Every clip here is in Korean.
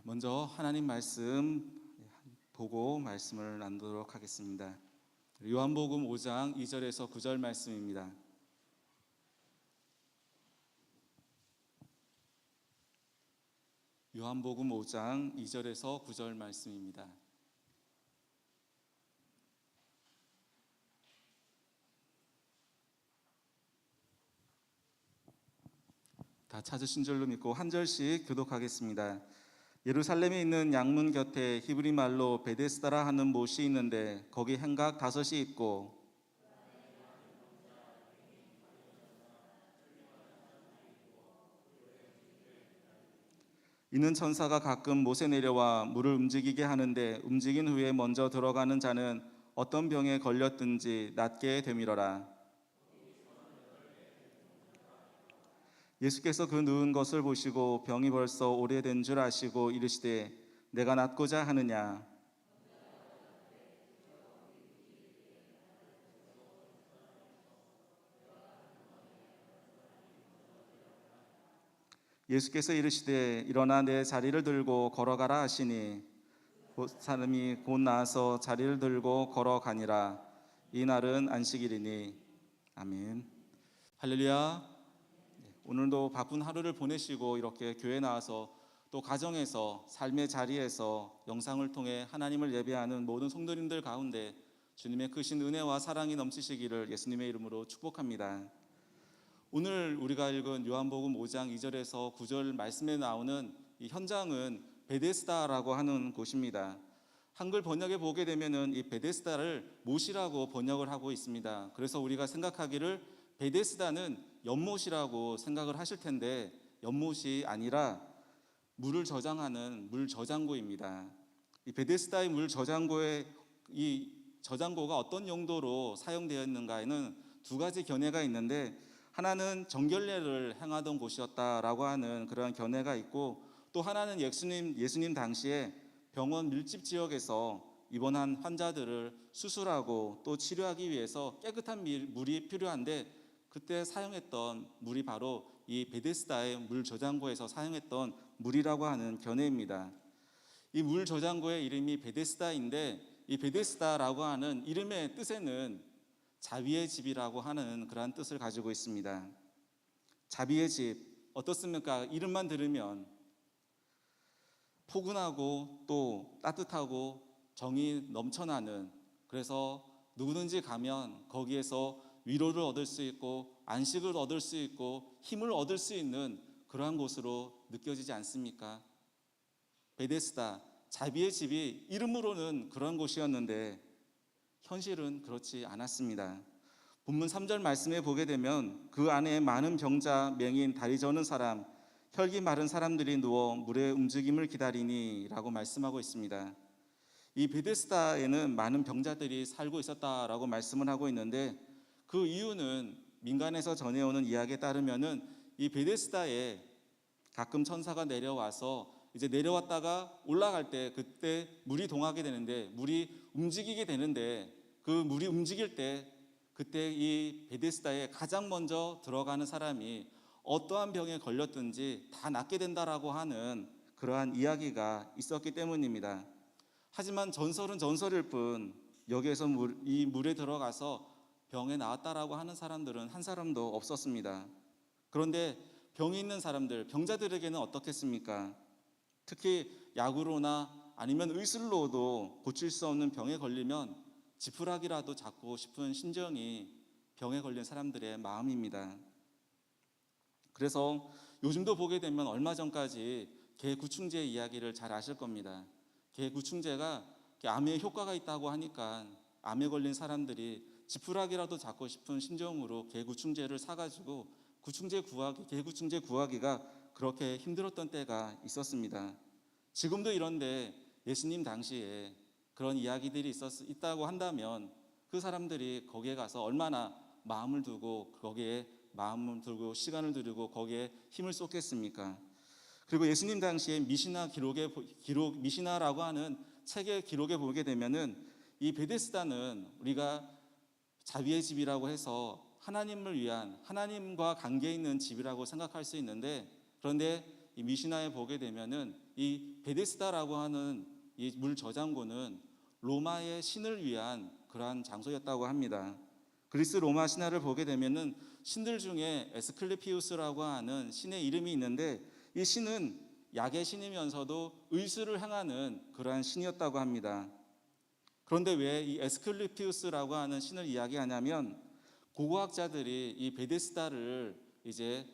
먼저 하나님 말씀 보고 말씀을 나누도록 하겠습니다. 요한복음 5장 2절에서 9절 말씀입니다. 요한복음 5장 2절에서 9절 말씀입니다. 다 찾으신 줄로 믿고 한 절씩 교독하겠습니다. 예루살렘에 있는 양문 곁에 히브리 말로 베데스다라 하는 못이 있는데 거기 행각 5이 있고 이는 천사가 가끔 못에 내려와 물을 움직이게 하는데 움직인 후에 먼저 들어가는 자는 어떤 병에 걸렸든지 낫게 되밀어라. 예수께서 그 누운 것을 보시고 병이 벌써 오래된 줄 아시고 이르시되 내가 낫고자 하느냐. 예수께서 이르시되 일어나 내 자리를 들고 걸어가라 하시니 사람이 곧 나아서 자리를 들고 걸어가니라. 이 날은 안식일이니. 아멘. 할렐루야. 오늘도 바쁜 하루를 보내시고 이렇게 교회 나와서 또 가정에서 삶의 자리에서 영상을 통해 하나님을 예배하는 모든 성도님들 가운데 주님의 크신 은혜와 사랑이 넘치시기를 예수님의 이름으로 축복합니다. 오늘 우리가 읽은 요한복음 5장 2절에서 9절 말씀에 나오는 이 현장은 베데스다라고 하는 곳입니다. 한글 번역에 보게 되면은 이 베데스다를 못이라고 번역을 하고 있습니다. 그래서 우리가 생각하기를 베데스다는 연못이라고 생각을 하실 텐데 연못이 아니라 물을 저장하는 물 저장고입니다. 이 베데스다의 물 저장고의 이 저장고가 어떤 용도로 사용되었는가에는 두 가지 견해가 있는데 하나는 정결례를 행하던 곳이었다라고 하는 그러한 견해가 있고 또 하나는 예수님 당시에 병원 밀집 지역에서 입원한 환자들을 수술하고 또 치료하기 위해서 깨끗한 물이 필요한데 그때 사용했던 물이 바로 이 베데스다의 물 저장고에서 사용했던 물이라고 하는 견해입니다. 이 물 저장고의 이름이 베데스다인데 이 베데스다라고 하는 이름의 뜻에는 자비의 집이라고 하는 그러한 뜻을 가지고 있습니다. 자비의 집 어떻습니까? 이름만 들으면 포근하고 또 따뜻하고 정이 넘쳐나는, 그래서 누구든지 가면 거기에서 위로를 얻을 수 있고 안식을 얻을 수 있고 힘을 얻을 수 있는 그러한 곳으로 느껴지지 않습니까? 베데스다, 자비의 집이 이름으로는 그런 곳이었는데 현실은 그렇지 않았습니다. 본문 3절 말씀에 보게 되면 그 안에 많은 병자, 맹인, 다리 저는 사람, 혈기 마른 사람들이 누워 물의 움직임을 기다리니 라고 말씀하고 있습니다. 이 베데스다에는 많은 병자들이 살고 있었다라고 말씀을 하고 있는데 그 이유는 민간에서 전해오는 이야기에 따르면은 이 베데스다에 가끔 천사가 내려와서 이제 내려왔다가 올라갈 때 그때 물이 동하게 되는데 물이 움직이게 되는데 그 물이 움직일 때 그때 이 베데스다에 가장 먼저 들어가는 사람이 어떠한 병에 걸렸든지 다 낫게 된다라고 하는 그러한 이야기가 있었기 때문입니다. 하지만 전설은 전설일 뿐 여기에서 이 물에 들어가서 병에 나았다라고 하는 사람들은 한 사람도 없었습니다. 그런데 병이 있는 사람들, 병자들에게는 어떻겠습니까? 특히 약으로나 아니면 의술로도 고칠 수 없는 병에 걸리면 지푸라기라도 잡고 싶은 심정이 병에 걸린 사람들의 마음입니다. 그래서 요즘도 보게 되면 얼마 전까지 개구충제 이야기를 잘 아실 겁니다. 개구충제가 암에 효과가 있다고 하니까 암에 걸린 사람들이 지푸라기라도 잡고 싶은 심정으로 개구충제를 사가지고 개구충제 구하기가 그렇게 힘들었던 때가 있었습니다. 지금도 이런데 예수님 당시에 그런 이야기들이 있다고 한다면 그 사람들이 거기에 가서 얼마나 마음을 두고 시간을 들이고 거기에 힘을 쏟겠습니까? 그리고 예수님 당시에 미시나라고 하는 책의 기록에 보게 되면은 이 베데스다는 우리가 자비의 집이라고 해서 하나님을 위한, 하나님과 관계 있는 집이라고 생각할 수 있는데 그런데 이 미시나에 보게 되면은 이 베데스다라고 하는 이 물 저장고는 로마의 신을 위한 그러한 장소였다고 합니다. 그리스 로마 신화를 보게 되면은 신들 중에 에스클레피우스라고 하는 신의 이름이 있는데 이 신은 약의 신이면서도 의술을 행하는 그러한 신이었다고 합니다. 그런데 왜 이 에스클레피우스라고 하는 신을 이야기하냐면 고고학자들이 이 베데스다를 이제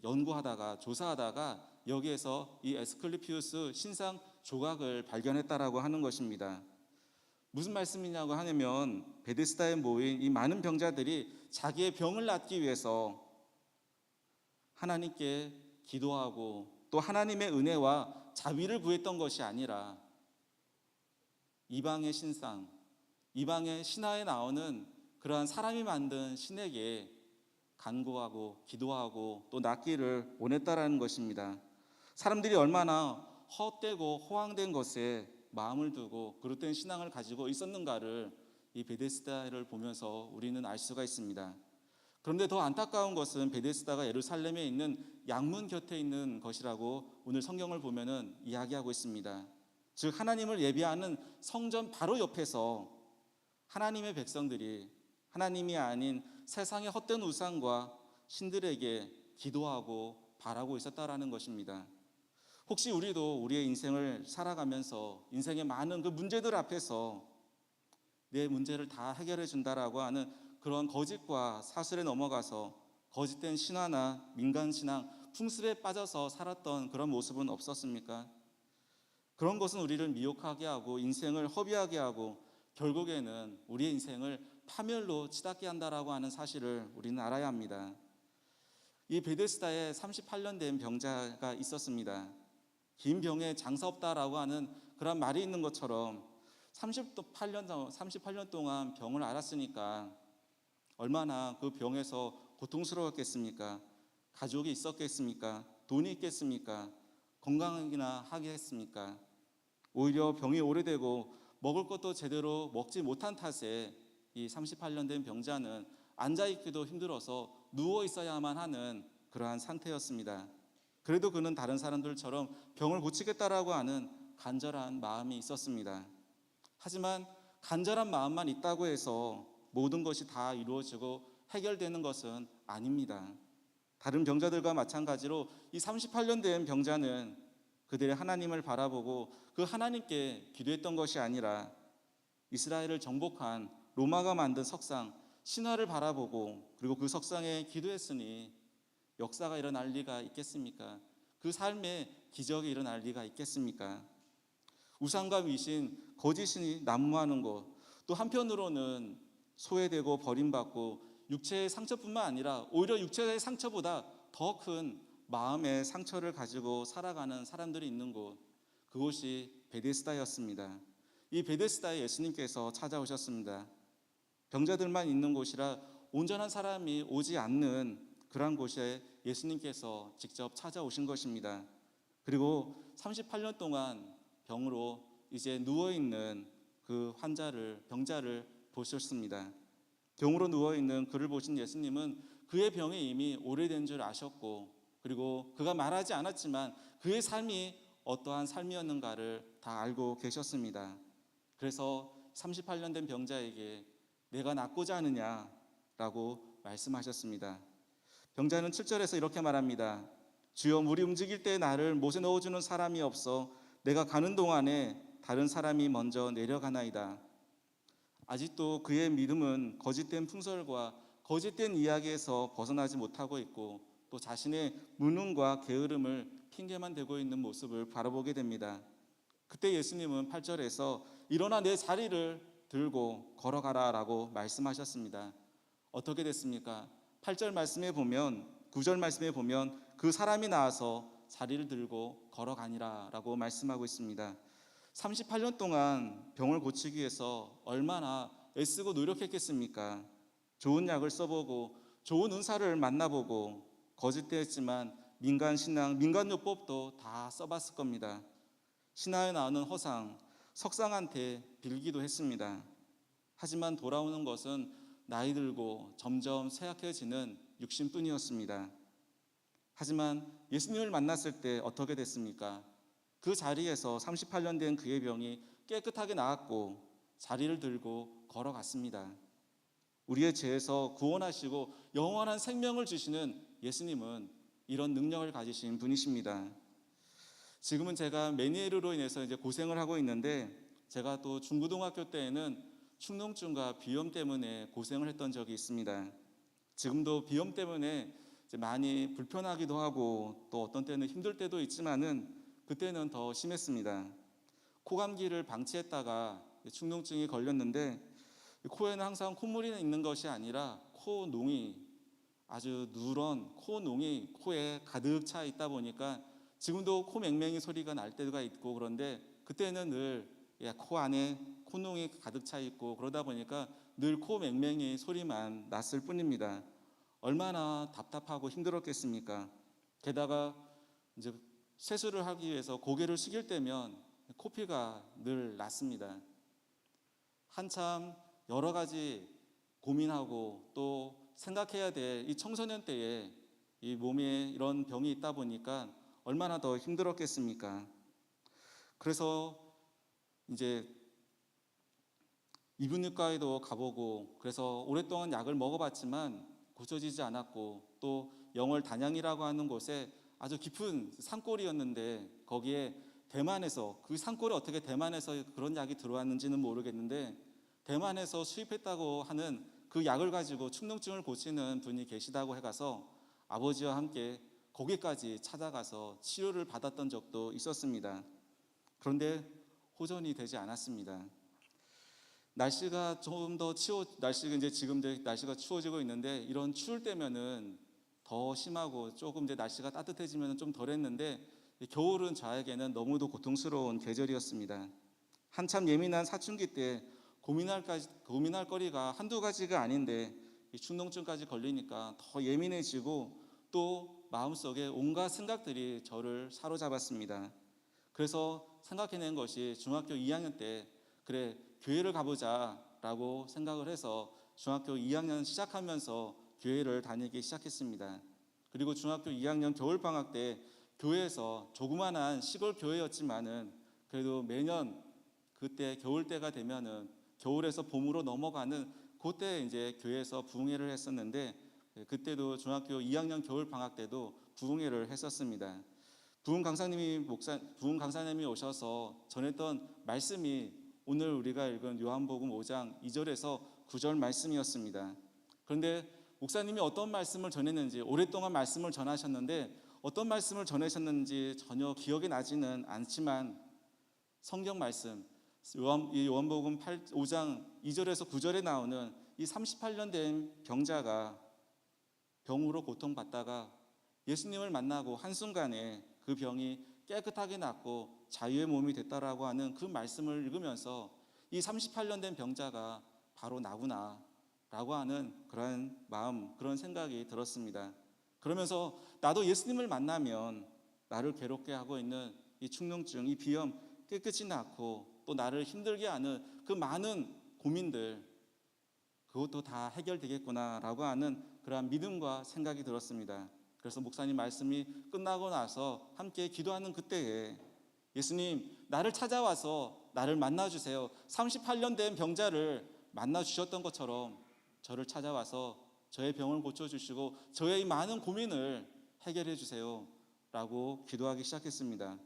연구하다가 조사하다가 여기에서 이 에스클리피우스 신상 조각을 발견했다라고 하는 것입니다. 무슨 말씀이냐고 하면 베데스다에 모인 이 많은 병자들이 자기의 병을 낫기 위해서 하나님께 기도하고 또 하나님의 은혜와 자비를 구했던 것이 아니라 이방의 신상, 이방의 신화에 나오는 그러한 사람이 만든 신에게 간구하고 기도하고 또 낫기를 원했다라는 것입니다. 사람들이 얼마나 헛되고 허황된 것에 마음을 두고 그릇된 신앙을 가지고 있었는가를 이 베데스다를 보면서 우리는 알 수가 있습니다. 그런데 더 안타까운 것은 베데스다가 예루살렘에 있는 양문 곁에 있는 것이라고 오늘 성경을 보면은 이야기하고 있습니다. 즉 하나님을 예배하는 성전 바로 옆에서 하나님의 백성들이 하나님이 아닌 세상의 헛된 우상과 신들에게 기도하고 바라고 있었다라는 것입니다. 혹시 우리도 우리의 인생을 살아가면서 인생의 많은 그 문제들 앞에서 내 문제를 다 해결해 준다라고 하는 그런 거짓과 사실에 넘어가서 거짓된 신화나 민간신앙, 풍습에 빠져서 살았던 그런 모습은 없었습니까? 그런 것은 우리를 미혹하게 하고 인생을 허비하게 하고 결국에는 우리의 인생을 파멸로 치닫게 한다라고 하는 사실을 우리는 알아야 합니다. 이 베데스다에 38년 된 병자가 있었습니다. 긴 병에 장사 없다라고 하는 그런 말이 있는 것처럼 38년 동안 병을 앓았으니까 얼마나 그 병에서 고통스러웠겠습니까? 가족이 있었겠습니까? 돈이 있겠습니까? 건강이나 하겠습니까? 오히려 병이 오래되고 먹을 것도 제대로 먹지 못한 탓에 이 38년 된 병자는 앉아있기도 힘들어서 누워 있어야만 하는 그러한 상태였습니다. 그래도 그는 다른 사람들처럼 병을 고치겠다라고 하는 간절한 마음이 있었습니다. 하지만 간절한 마음만 있다고 해서 모든 것이 다 이루어지고 해결되는 것은 아닙니다. 다른 병자들과 마찬가지로 이 38년 된 병자는 그들의 하나님을 바라보고 그 하나님께 기도했던 것이 아니라 이스라엘을 정복한 로마가 만든 석상 신화를 바라보고 그리고 그 석상에 기도했으니 역사가 일어날 리가 있겠습니까? 그 삶에 기적이 일어날 리가 있겠습니까? 우상과 위신, 거짓신이 난무하는 것, 또 한편으로는 소외되고 버림받고 육체의 상처뿐만 아니라 오히려 육체의 상처보다 더 큰 마음의 상처를 가지고 살아가는 사람들이 있는 곳, 그곳이 베데스다였습니다. 이 베데스다에 예수님께서 찾아오셨습니다. 병자들만 있는 곳이라 온전한 사람이 오지 않는 그러한 곳에 예수님께서 직접 찾아오신 것입니다. 그리고 38년 동안 병으로 이제 누워있는 그 병자를 보셨습니다. 병으로 누워있는 그를 보신 예수님은 그의 병이 이미 오래된 줄 아셨고 그리고 그가 말하지 않았지만 그의 삶이 어떠한 삶이었는가를 다 알고 계셨습니다. 그래서 38년 된 병자에게 내가 낫고자 하느냐라고 말씀하셨습니다. 병자는 7절에서 이렇게 말합니다. 주여 물이 움직일 때 나를 못에 넣어주는 사람이 없어 내가 가는 동안에 다른 사람이 먼저 내려가나이다. 아직도 그의 믿음은 거짓된 풍설과 거짓된 이야기에서 벗어나지 못하고 있고 또 자신의 무능과 게으름을 핑계만 대고 있는 모습을 바라보게 됩니다. 그때 예수님은 8절에서 일어나 내 자리를 들고 걸어가라 라고 말씀하셨습니다. 어떻게 됐습니까? 8절 말씀에 보면 9절 말씀에 보면 그 사람이 나와서 자리를 들고 걸어가니라 라고 말씀하고 있습니다. 38년 동안 병을 고치기 위해서 얼마나 애쓰고 노력했겠습니까? 좋은 약을 써보고 좋은 은사를 만나보고 거짓되었지만 민간신앙, 민간요법도 다 써봤을 겁니다. 신화에 나오는 허상, 석상한테 빌기도 했습니다. 하지만 돌아오는 것은 나이 들고 점점 쇠약해지는 육신뿐이었습니다. 하지만 예수님을 만났을 때 어떻게 됐습니까? 그 자리에서 38년 된 그의 병이 깨끗하게 나았고 자리를 들고 걸어갔습니다. 우리의 죄에서 구원하시고 영원한 생명을 주시는 예수님은 이런 능력을 가지신 분이십니다. 지금은 제가 메니에르로 인해서 이제 고생을 하고 있는데, 제가 또 중고등학교 때에는 축농증과 비염 때문에 고생을 했던 적이 있습니다. 지금도 비염 때문에 이제 많이 불편하기도 하고 또 어떤 때는 힘들 때도 있지만은 그때는 더 심했습니다. 코감기를 방치했다가 축농증이 걸렸는데, 코에는 항상 콧물이 있는 것이 아니라 코농이, 아주 누런 코농이 코에 가득 차 있다 보니까 지금도 코맹맹이 소리가 날 때가 있고, 그런데 그때는 늘 코 안에 콧농이 가득 차 있고 그러다 보니까 늘 코맹맹이 소리만 났을 뿐입니다. 얼마나 답답하고 힘들었겠습니까? 게다가 이제 세수를 하기 위해서 고개를 숙일 때면 코피가 늘 났습니다. 한참 여러 가지 고민하고 또 생각해야 될 이 청소년 때에 이 몸에 이런 병이 있다 보니까 얼마나 더 힘들었겠습니까? 그래서 이제 이비인후과에도 가보고, 그래서 오랫동안 약을 먹어봤지만 고쳐지지 않았고, 또 영월 단양이라고 하는 곳에 아주 깊은 산골이었는데, 거기에 대만에서, 그 산골에 어떻게 대만에서 그런 약이 들어왔는지는 모르겠는데, 대만에서 수입했다고 하는 그 약을 가지고 축농증을 고치는 분이 계시다고 해가서 아버지와 함께 거기까지 찾아가서 치료를 받았던 적도 있었습니다. 그런데 호전이 되지 않았습니다. 날씨가 좀 더 날씨가 이제 지금 날씨가 추워지고 있는데, 이런 추울 때면은 더 심하고, 조금 이제 날씨가 따뜻해지면 좀 덜했는데, 겨울은 저에게는 너무도 고통스러운 계절이었습니다. 한참 예민한 사춘기 때 고민할 거리가 한두 가지가 아닌데, 이 축농증까지 걸리니까 더 예민해지고 또 마음속에 온갖 생각들이 저를 사로잡았습니다. 그래서 생각해낸 것이 중학교 2학년 때, 그래 교회를 가보자 라고 생각을 해서 중학교 2학년 시작하면서 교회를 다니기 시작했습니다. 그리고 중학교 2학년 겨울방학 때 교회에서, 조그만한 시골 교회였지만은 그래도 매년 그때 겨울 때가 되면은 겨울에서 봄으로 넘어가는 그때 이제 교회에서 부흥회를 했었는데, 그때도 중학교 2학년 겨울 방학 때도 부흥회를 했었습니다. 부흥 강사님이 오셔서 전했던 말씀이 오늘 우리가 읽은 요한복음 5장 2절에서 9절 말씀이었습니다. 그런데 목사님이 어떤 말씀을 전했는지, 오랫동안 말씀을 전하셨는데 어떤 말씀을 전하셨는지 전혀 기억이 나지는 않지만, 성경 말씀 요한복음 5장 2절에서 9절에 나오는 이 38년 된 병자가 병으로 고통받다가 예수님을 만나고 한순간에 그 병이 깨끗하게 낫고 자유의 몸이 됐다라고 하는 그 말씀을 읽으면서, 이 38년 된 병자가 바로 나구나 라고 하는 그런 마음, 그런 생각이 들었습니다. 그러면서 나도 예수님을 만나면 나를 괴롭게 하고 있는 이 축농증, 이 비염 깨끗이 낫고 또 나를 힘들게 하는 그 많은 고민들, 그것도 다 해결되겠구나 라고 하는 그러한 믿음과 생각이 들었습니다. 그래서 목사님 말씀이 끝나고 나서 함께 기도하는 그때에, 예수님 나를 찾아와서 나를 만나주세요. 38년 된 병자를 만나주셨던 것처럼 저를 찾아와서 저의 병을 고쳐주시고 저의 많은 고민을 해결해 주세요 라고 기도하기 시작했습니다.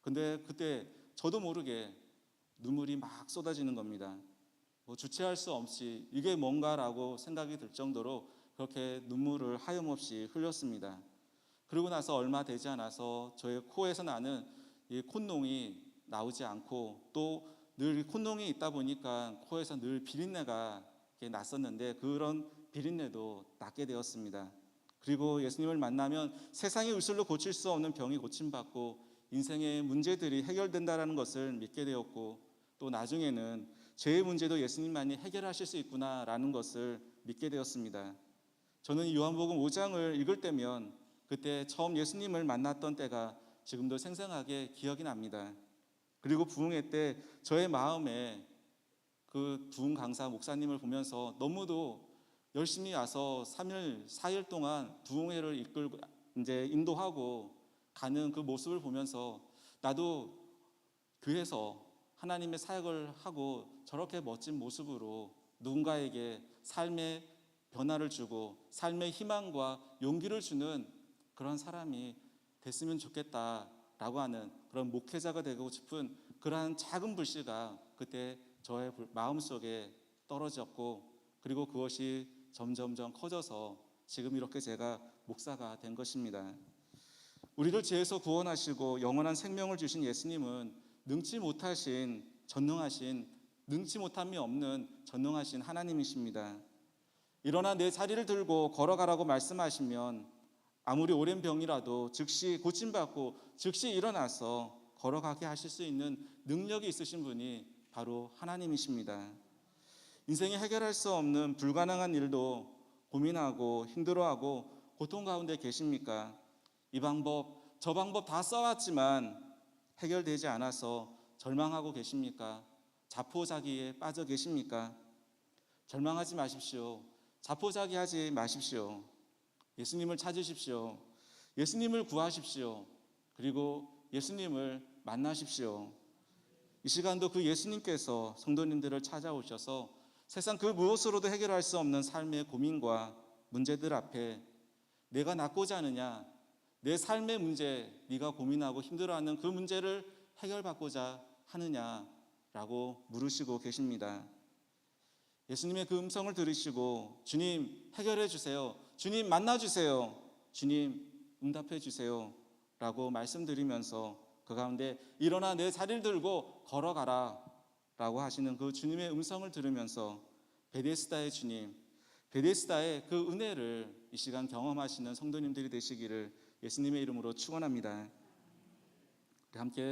근데 그때 저도 모르게 눈물이 막 쏟아지는 겁니다. 주체할 수 없이 이게 뭔가라고 생각이 들 정도로 그렇게 눈물을 하염없이 흘렸습니다. 그러고 나서 얼마 되지 않아서 저의 코에서 나는 이 콧농이 나오지 않고, 또 늘 콧농이 있다 보니까 코에서 늘 비린내가 났었는데 그런 비린내도 낫게 되었습니다. 그리고 예수님을 만나면 세상의 의술로 고칠 수 없는 병이 고침받고 인생의 문제들이 해결된다는 것을 믿게 되었고, 또 나중에는 죄의 문제도 예수님만이 해결하실 수 있구나라는 것을 믿게 되었습니다. 저는 요한복음 5장을 읽을 때면 그때 처음 예수님을 만났던 때가 지금도 생생하게 기억이 납니다. 그리고 부흥회 때 저의 마음에 그 부흥 강사 목사님을 보면서 너무도 열심히 와서 3일, 4일 동안 부흥회를 이제 인도하고 가는 그 모습을 보면서 나도 교회에서 하나님의 사역을 하고 저렇게 멋진 모습으로 누군가에게 삶의 변화를 주고 삶의 희망과 용기를 주는 그런 사람이 됐으면 좋겠다라고 하는 그런 목회자가 되고 싶은 그러한 작은 불씨가 그때 저의 마음속에 떨어졌고, 그리고 그것이 점점점 커져서 지금 이렇게 제가 목사가 된 것입니다. 우리를 죄에서 구원하시고 영원한 생명을 주신 예수님은 능치 못하신 전능하신, 능치 못함이 없는 전능하신 하나님이십니다. 일어나 내 자리를 들고 걸어가라고 말씀하시면 아무리 오랜 병이라도 즉시 고침받고 즉시 일어나서 걸어가게 하실 수 있는 능력이 있으신 분이 바로 하나님이십니다. 인생에 해결할 수 없는 불가능한 일도 고민하고 힘들어하고 고통 가운데 계십니까? 이 방법 저 방법 다 써왔지만 해결되지 않아서 절망하고 계십니까? 자포자기에 빠져 계십니까? 절망하지 마십시오. 자포자기하지 마십시오. 예수님을 찾으십시오. 예수님을 구하십시오. 그리고 예수님을 만나십시오. 이 시간도 그 예수님께서 성도님들을 찾아오셔서 세상 그 무엇으로도 해결할 수 없는 삶의 고민과 문제들 앞에 내가 낫고자 하느냐, 내 삶의 문제, 네가 고민하고 힘들어하는 그 문제를 해결받고자 하느냐라고 물으시고 계십니다. 예수님의 그 음성을 들으시고 주님 해결해 주세요, 주님 만나 주세요, 주님 응답해 주세요 라고 말씀드리면서 그 가운데 일어나 내 자리를 들고 걸어가라 라고 하시는 그 주님의 음성을 들으면서 베데스다의 주님, 베데스다의 그 은혜를 이 시간 경험하시는 성도님들이 되시기를 예수님의 이름으로 축원합니다. 함께